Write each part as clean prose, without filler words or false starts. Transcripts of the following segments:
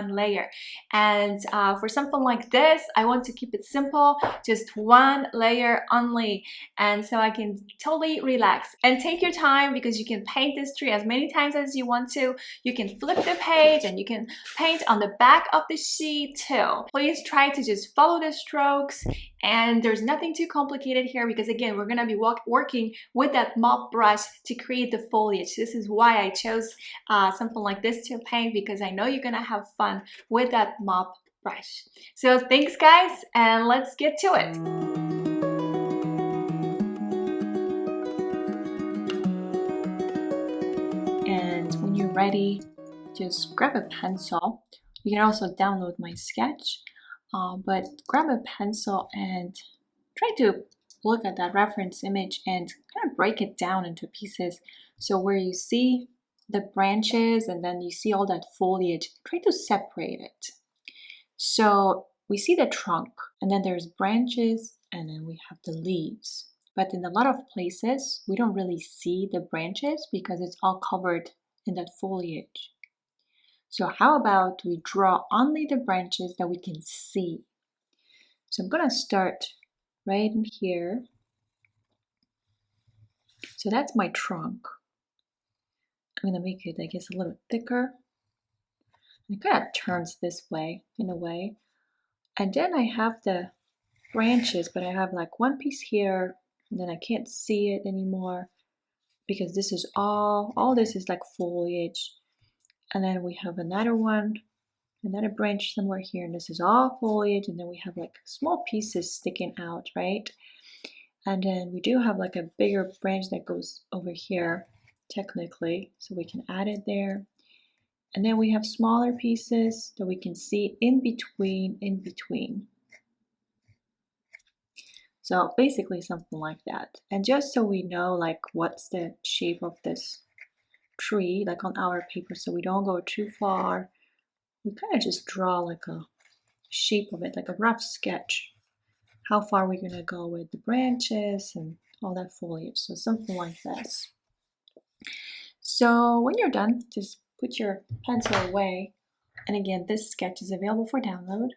layer. And for something like this, I want to keep it simple, just one layer only, and so I can totally relax. And take your time, because you can paint this tree as many times as you want to. You can flip the page and you can paint on the back of the sheet too. Please try to just follow the strokes, and there's nothing too complicated here, because again, we're gonna be working with that mop brush to create the foliage. This is why I chose something like this to paint, because I know you're gonna have fun with that mop brush. So thanks guys, and let's get to it. And when you're ready, just grab a pencil. You can also download my sketch, but grab a pencil and try to look at that reference image and kind of break it down into pieces. So where you see the branches and then you see all that foliage, try to separate it. So we see the trunk, and then there's branches, and then we have the leaves. But in a lot of places, we don't really see the branches because it's all covered in that foliage. So how about we draw only the branches that we can see? So I'm gonna start right in here. So that's my trunk. I'm gonna make it, I guess, a little thicker. And it kind of turns this way, in a way. And then I have the branches, but I have like one piece here, and then I can't see it anymore because this is all this is like foliage. And then we have another one, another branch somewhere here, and this is all foliage. And then we have like small pieces sticking out, right? And then we do have like a bigger branch that goes over here, technically, so we can add it there. And then we have smaller pieces that we can see in between. So basically something like that. And just so we know like what's the shape of this tree, like on our paper, so we don't go too far, we kind of just draw like a shape of it, like a rough sketch. How far we're gonna go with the branches and all that foliage. So something like this. So when you're done, just put your pencil away. And again, this sketch is available for download.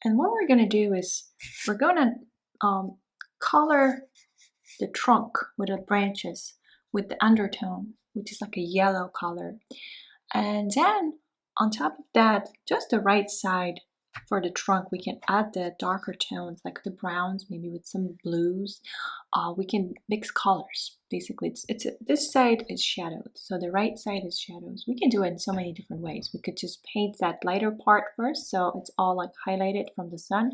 And what we're gonna do is we're gonna color the trunk with the branches with the undertone, which is like a yellow color. And then on top of that, just the right side for the trunk, we can add the darker tones like the browns, maybe with some blues. We can mix colors. Basically, this side is shadowed, so the right side is shadows. We can do it in so many different ways. We could just paint that lighter part first, so it's all like highlighted from the sun,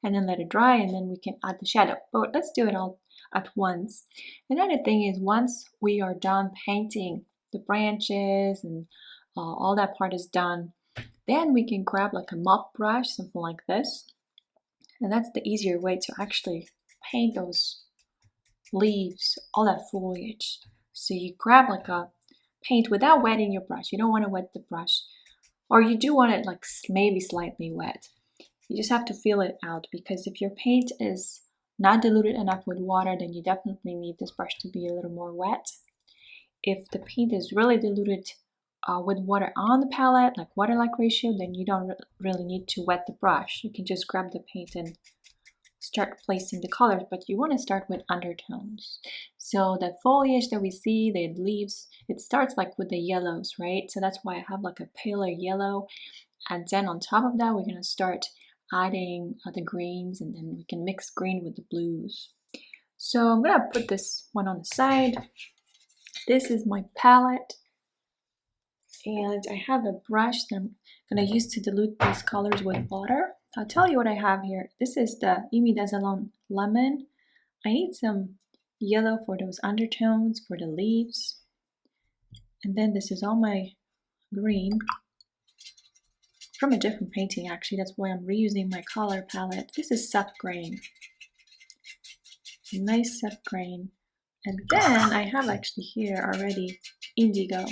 and then let it dry, and then we can add the shadow. But let's do it all at once. Another thing is, once we are done painting the branches and all that part is done, then we can grab like a mop brush, something like this, and that's the easier way to actually paint those leaves, all that foliage. So you grab like a paint without wetting your brush. You don't want to wet the brush, or you do want it like maybe slightly wet. You just have to feel it out, because if your paint is not diluted enough with water, then you definitely need this brush to be a little more wet. If the paint is really diluted with water on the palette, like water-like ratio, then you don't really need to wet the brush. You can just grab the paint and start placing the colors, but you want to start with undertones. So the foliage that we see, the leaves, it starts like with the yellows, right? So that's why I have like a paler yellow, and then on top of that we're going to start adding the greens, and then we can mix green with the blues. So I'm going to put this one on the side. This is my palette, and I have a brush that I'm going to use to dilute these colors with water. I'll tell you what I have here. This is the Imidazolone Lemon. I need some yellow for those undertones, for the leaves. And then this is all my green from a different painting, actually. That's why I'm reusing my color palette. This is soft grain. Nice soft grain. And then I have actually here already indigo.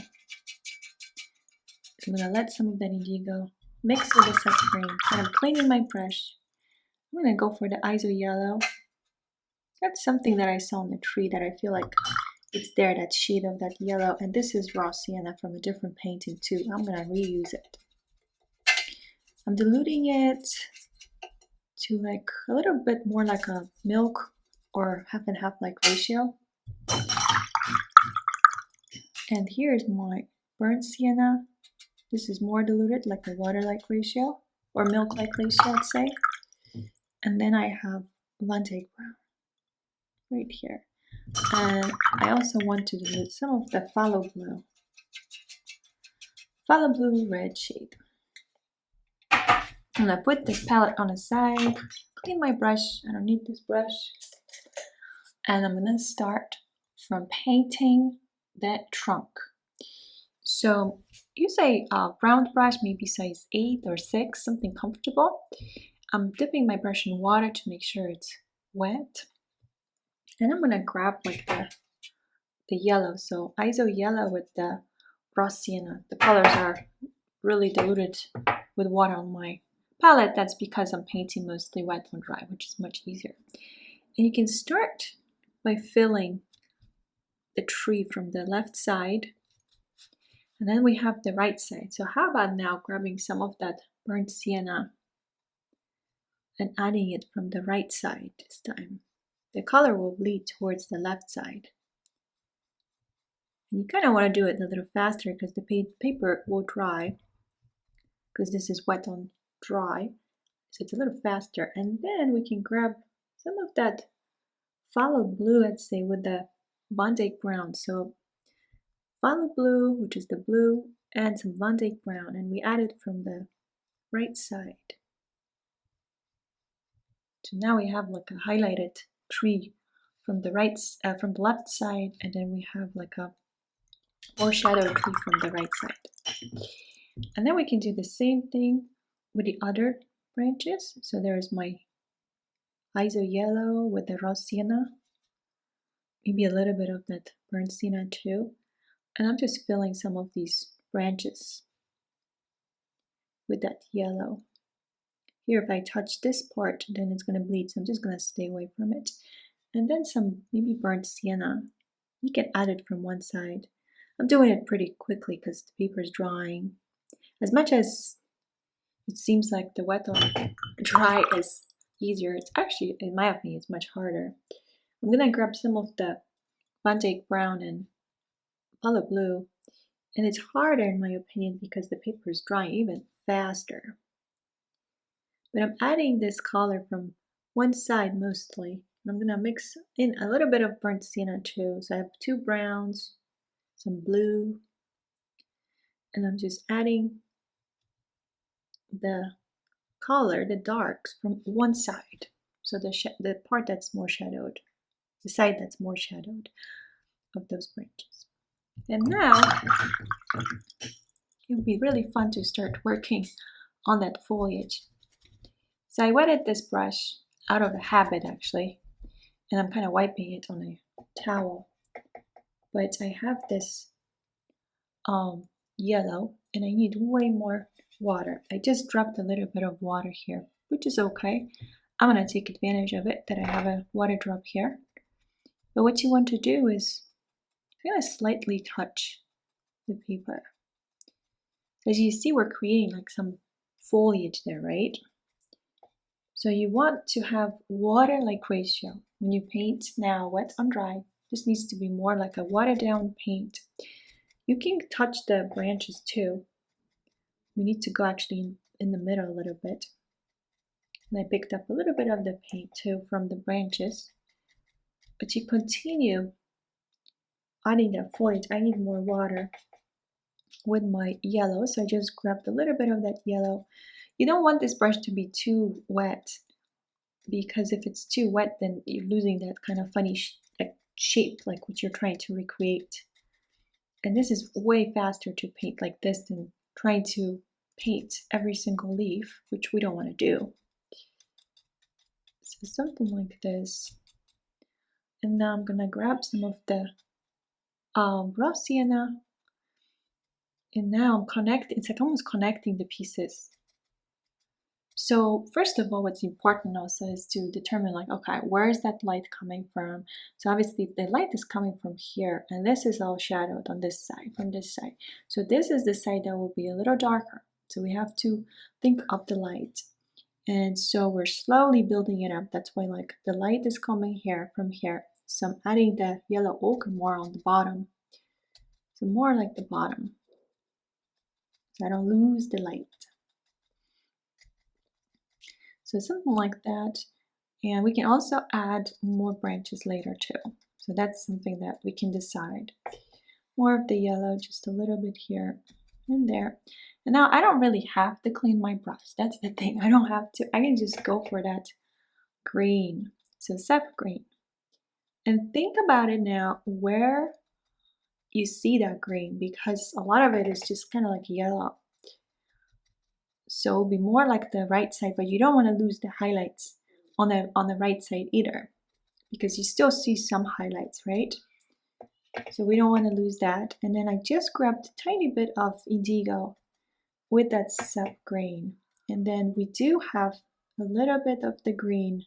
I'm going to let some of that indigo mix with the soft grain. And I'm cleaning my brush. I'm going to go for the ISO yellow. That's something that I saw on the tree that I feel like it's there, that shade of that yellow. And this is raw sienna from a different painting too. I'm going to reuse it. I'm diluting it to like a little bit more like a milk or half and half like ratio. And here's my burnt sienna. This is more diluted, like a water-like ratio, or milk-like ratio, I'd say. And then I have Van Dyke brown right here. And I also want to dilute some of the phthalo blue red shade. I'm gonna put this palette on the side, clean my brush, I don't need this brush. And I'm gonna start from painting that trunk. So use a round brush, maybe size 8 or 6, something comfortable. I'm dipping my brush in water to make sure it's wet. And I'm gonna grab like the yellow, so ISO yellow with the raw sienna. The colors are really diluted with water on my palette. That's because I'm painting mostly wet on dry, which is much easier. And you can start by filling the tree from the left side, and then we have the right side. So how about now grabbing some of that burnt sienna and adding it from the right side this time. The color will bleed towards the left side. And you kind of want to do it a little faster because the paper will dry, because this is wet on dry, so it's a little faster. And then we can grab some of that phthalo blue, I'd say, with the Van Dyke brown. So phthalo blue, which is the blue, and some Van Dyke brown, and we add it from the right side. So now we have like a highlighted tree from the from the left side, and then we have like a more shadow tree from the right side. And then we can do the same thing with the other branches. So there's my ISO yellow with the raw sienna, maybe a little bit of that burnt sienna too. And I'm just filling some of these branches with that yellow. Here, if I touch this part, then it's going to bleed, so I'm just going to stay away from it. And then some maybe burnt sienna. You can add it from one side. I'm doing it pretty quickly because the paper is drying. As much as it seems like the wet on dry is easier, it's actually, in my opinion, it's much harder. I'm going to grab some of the Van Dyke brown and phthalo blue, and it's harder in my opinion because the paper is drying even faster. But I'm adding this color from one side mostly. I'm gonna mix in a little bit of burnt sienna too. So I have 2 browns, some blue, and I'm just adding the color, the darks, from one side. So the part that's more shadowed, the side that's more shadowed of those branches. And now it would be really fun to start working on that foliage. So I wetted this brush out of a habit actually, and I'm kind of wiping it on a towel. But I have this yellow, and I need way more water. I just dropped a little bit of water here, which is okay. I'm gonna take advantage of it that I have a water drop here. But what you want to do is kind of slightly touch the paper. As you see, we're creating like some foliage there, right? So you want to have water-like ratio. When you paint now wet on dry, this needs to be more like a watered down paint. You can touch the branches too. We need to go actually in the middle a little bit. And I picked up a little bit of the paint too from the branches. But you continue adding that foliage. I need more water with my yellow, so I just grabbed a little bit of that yellow. You don't want this brush to be too wet, because if it's too wet, then you're losing that kind of funny shape, like what you're trying to recreate. And this is way faster to paint like this than trying to paint every single leaf, which we don't want to do. So something like this. And now I'm gonna grab some of the raw sienna, and now I'm connecting. It's like almost connecting the pieces. So first of all, what's important also is to determine like, okay, where is that light coming from? So obviously the light is coming from here, and this is all shadowed on this side, from this side. So this is the side that will be a little darker. So we have to think of the light. And so we're slowly building it up. That's why like the light is coming here from here. So I'm adding the yellow ochre more on the bottom. So more like the bottom. So I don't lose the light. So something like that. And we can also add more branches later too. So that's something that we can decide. More of the yellow, just a little bit here and there. And now I don't really have to clean my brush. That's the thing. I don't have to. I can just go for that green. So sap green. And think about it now where you see that green, because a lot of it is just kind of like yellow. So it'll be more like the right side, but you don't want to lose the highlights on the right side either, because you still see some highlights, right? So we don't want to lose that. And then I just grabbed a tiny bit of indigo with that sap green. And then we do have a little bit of the green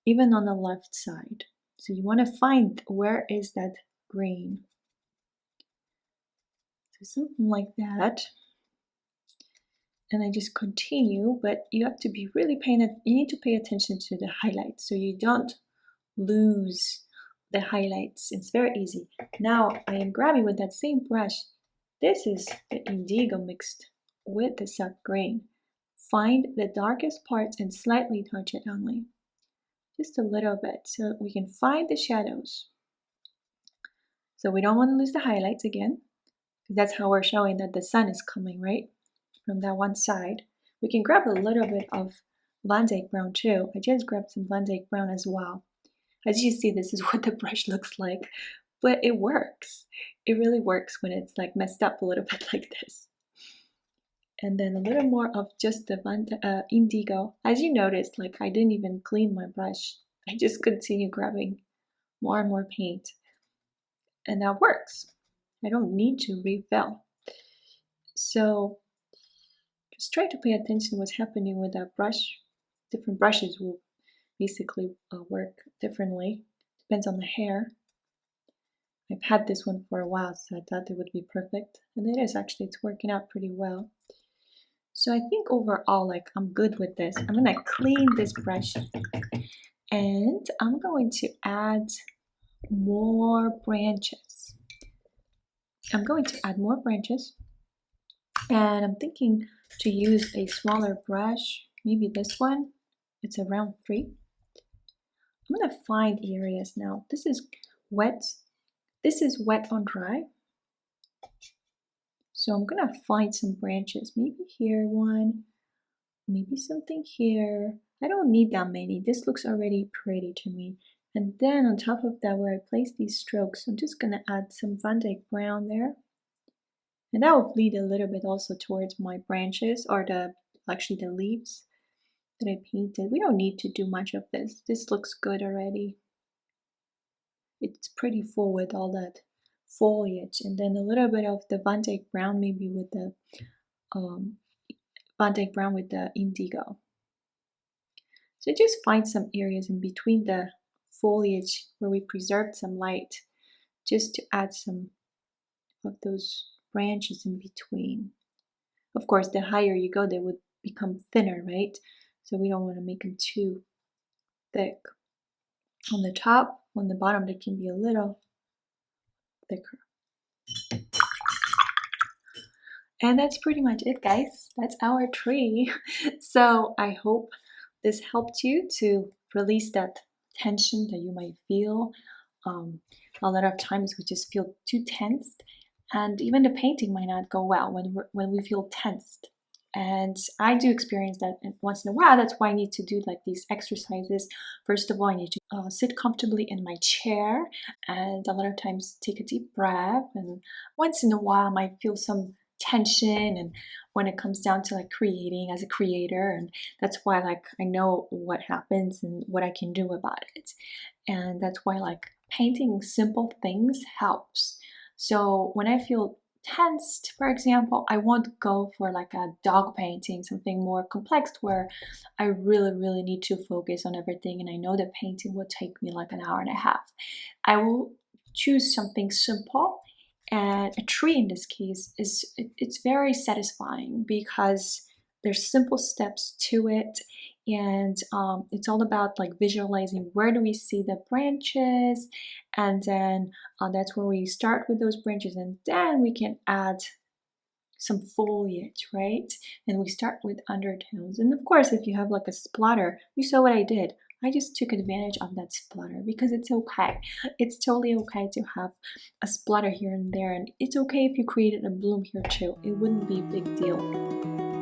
even on the left side. So you want to find where is that green. So something like that. And I just continue, but you have to be really you need to pay attention to the highlights so you don't lose the highlights. It's very easy. Now I am grabbing with that same brush. This is the indigo mixed with the sap green. Find the darkest parts and slightly touch it only. Just a little bit so we can find the shadows. So we don't want to lose the highlights again, because that's how we're showing that the sun is coming, right? From that one side. We can grab a little bit of Van Dyke brown too. I just grabbed some Van Dyke brown as well. As you see, this is what the brush looks like, but it works. It really works when it's like messed up a little bit like this. And then a little more of just the indigo. As you noticed, like I didn't even clean my brush. I just continue grabbing more and more paint. And that works. I don't need to refill. So just try to pay attention to what's happening with that brush. Different brushes will basically work differently. Depends on the hair. I've had this one for a while, so I thought it would be perfect. And it is actually, it's working out pretty well. So I think overall, like I'm good with this. I'm gonna clean this brush and I'm going to add more branches. I'm going to add more branches, and I'm thinking to use a smaller brush, maybe this one. It's a round 3. I'm gonna find areas now. This is wet. This is wet on dry. So I'm gonna find some branches. Maybe here one, maybe something here. I don't need that many. This looks already pretty to me. And then on top of that, where I place these strokes, I'm just gonna add some Van Dyke brown there. And that will bleed a little bit also towards my branches, or actually the leaves that I painted. We don't need to do much of this. This looks good already. It's pretty full with all that foliage, and then a little bit of the Van Dyke brown, maybe with the Van Dyke brown with the indigo. So just find some areas in between the foliage where we preserved some light, just to add some of those branches in between. Of course, the higher you go, they would become thinner, right? So we don't want to make them too thick. On the top, on the bottom, they can be a little thicker. And that's pretty much it, guys. That's our tree. So I hope this helped you to release that tension that you might feel. A lot of times we just feel too tensed, and even the painting might not go well when we feel tensed. And I do experience that once in a while. That's why I need to do like these exercises. First of all, I need to sit comfortably in my chair, and a lot of times take a deep breath. And once in a while, I might feel some tension, and when it comes down to like creating as a creator, and that's why like I know what happens and what I can do about it. And that's why like painting simple things helps. So when I feel tensed, for example, I won't go for like a dog painting, something more complex where I really need to focus on everything, and I know the painting will take me like an hour and a half. I will choose something simple And a tree in this case it's very satisfying because there's simple steps to it, and it's all about like visualizing where do we see the branches, and then that's where we start with those branches, and then we can add some foliage, right? And we start with undertones. And of course, if you have like a splatter, you saw what I did. I just took advantage of that splatter because it's okay. It's totally okay to have a splatter here and there, and it's okay if you created a bloom here too. It wouldn't be a big deal.